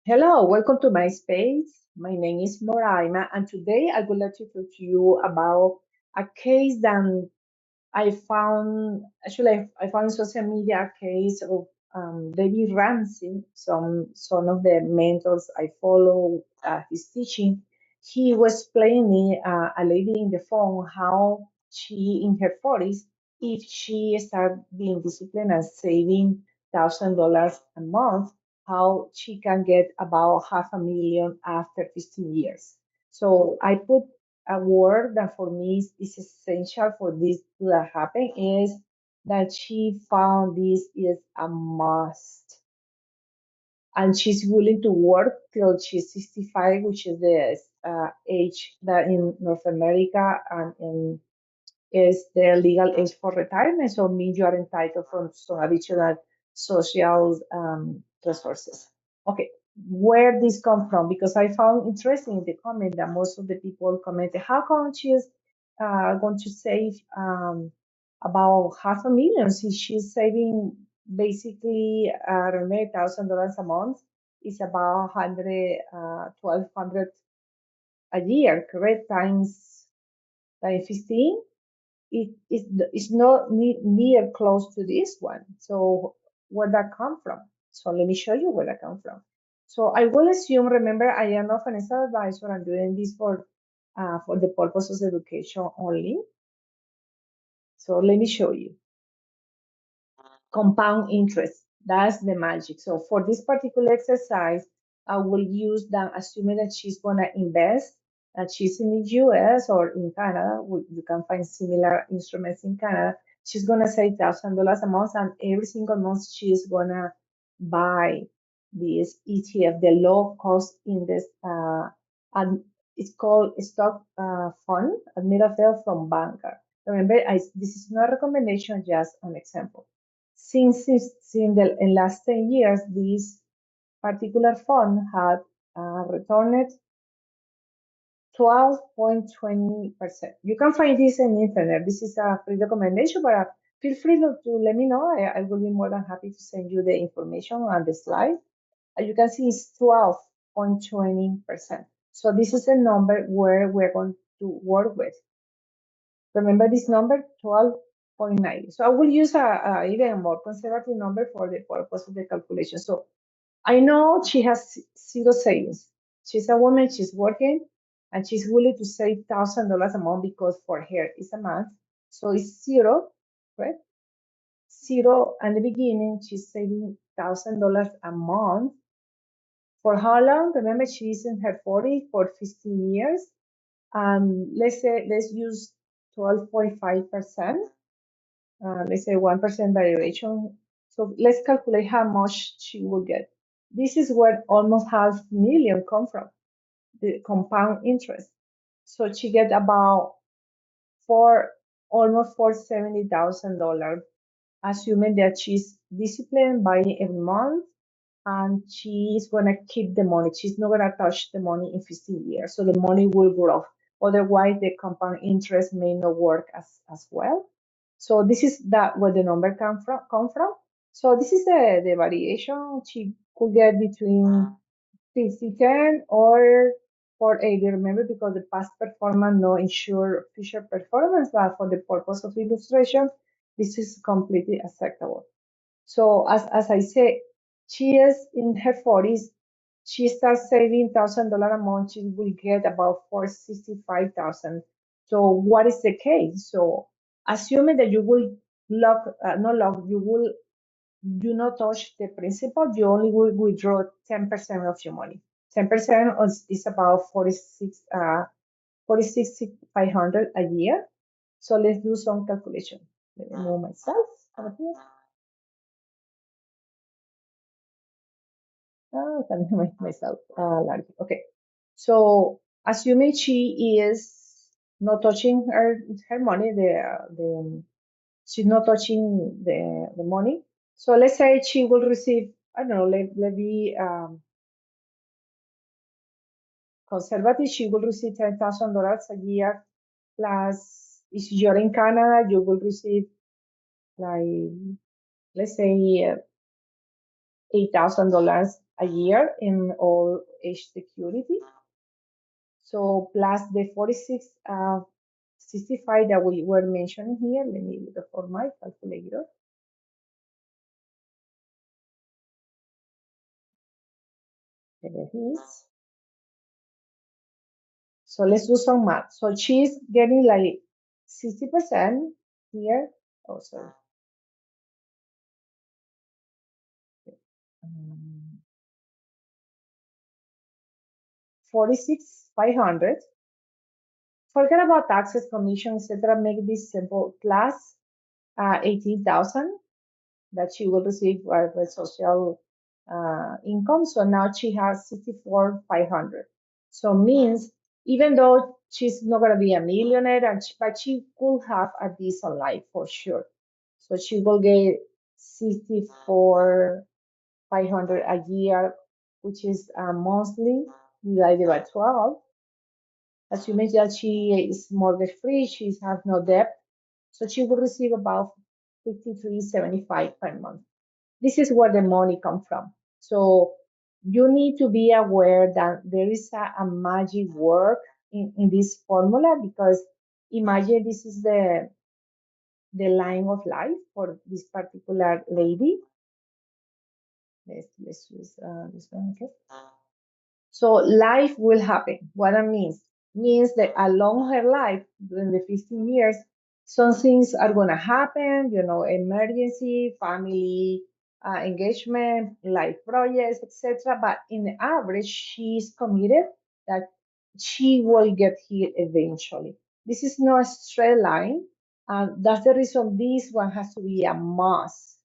Hello, welcome to my space. My name is Moraima, and today I would like to talk to you about a case that I found. Actually, I found social media a case of David Ramsey, some of the mentors I follow his teaching. He was explaining a lady in the phone how she, in her 40s, if she started being disciplined and saving $1,000 a month, how she can get about half a million after 15 years. So I put a word that for me is essential for this to happen is that she found this is a must, and she's willing to work till she's 65, which is the age that in North America and in is the legal age for retirement. So means you are entitled for some additional social resources. Okay, where this come from? Because I found interesting in the comment that most of the people commented, how come she's going to save about half a million? See, she's saving basically around $1,000 a month. It's about 1,200 a year, correct? Times 15 it's not near close to this one. So where that come from? So let me show you where that come from. So I will assume, remember, I am not a financial advisor. I'm doing this for the purpose of education only. So let me show you compound interest. That's the magic. So for this particular exercise, I will use that assuming that she's gonna invest, that she's in the US or in Canada. You can find similar instruments in Canada. She's gonna save $1,000 a month, and every single month she's gonna buy this ETF, the low cost index, and it's called stock fund, administered from banker. Remember, this is not a recommendation, just an example. Since the in last 10 years, this particular fund had returned 12.20%. You can find this on the internet. This is a free recommendation, but feel free to let me know. I will be more than happy to send you the information on the slide. You can see it's 12.20%. So this is a number where we're going to work with. Remember this number, 12.90. So I will use a even more conservative number for the purpose of the calculation. So I know she has zero savings. She's a woman, she's working, and she's willing to save $1,000 a month because for her it's a month. So it's zero, right? Zero at the beginning, she's saving $1,000 a month. For how long? Remember, she's in her 40s for 15 years. Let's use 12.5%. Let's say 1% variation. So let's calculate how much she will get. This is where almost half million come from, the compound interest. So she get about four, almost $470,000, assuming that she's disciplined by every month and she's gonna keep the money. She's not gonna touch the money in 15 years. So the money will grow. Otherwise, the compound interest may not work as well. So this is that where the number come from. So this is the variation. She could get between 50-10 or 480. Remember, because the past performance no ensure future performance, but for the purpose of illustration, this is completely acceptable. So as I say, she is in her 40s. She starts saving $1,000 a month. She will get about 465,000. So what is the case? So assuming that you will not lock, you will do not touch the principal. You only will withdraw 10% of your money. 10% is about 46,500 a year. So let's do some calculation. Let me move myself over here. Can I make myself large? Okay. So assuming she is not touching her money, the she's not touching the money. So let's say she will receive, I don't know, let be conservative. She will receive $10,000 a year plus. If you're in Canada, you will receive like let's say $8,000 a year in all age security. So plus the 46, 65 that we were mentioning here. Let me look for my calculator. There it is. So let's do some math. So she's getting like 60% here. Oh, sorry. Um, 46, 500. Forget about taxes, commission, etc. Make this simple. Plus 18,000 that she will receive the social income. So now she has 64,500. So means even though she's not gonna be a millionaire, but she could have a decent life for sure. So she will get 64,500 a year, which is monthly divided by 12. Assuming that she is mortgage free, she has no debt, so she will receive about 53.75 per month. This is where the money comes from. So you need to be aware that there is a magic word in this formula, because imagine this is the line of life for this particular lady. Let's use this one. Okay. So life will happen. What that means that along her life, during the 15 years, some things are gonna happen. Emergency, family, engagement, life projects, etc. But in the average, she's committed that she will get here eventually. This is not a straight line. That's the reason this one has to be a must,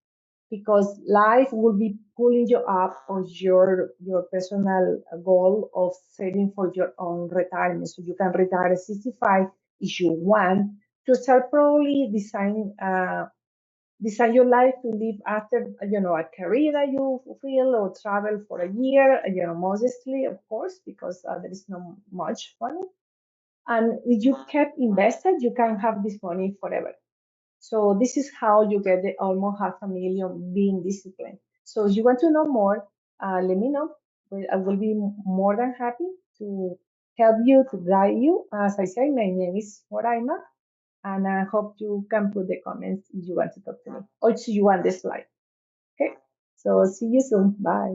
because life will be pulling you up on your personal goal of saving for your own retirement, so you can retire at 65 if you want to start probably design your life to live after a career that you fulfill, or travel for a year, modestly, of course, because there is not much money. And if you kept invested, you can have this money forever. So this is how you get the almost 500,000 being disciplined. So if you want to know more, let me know. I will be more than happy to help you, to guide you. As I say, my name is Moraima, and I hope you can put the comments if you want to talk to me or if you want the slide. Okay. So see you soon. Bye.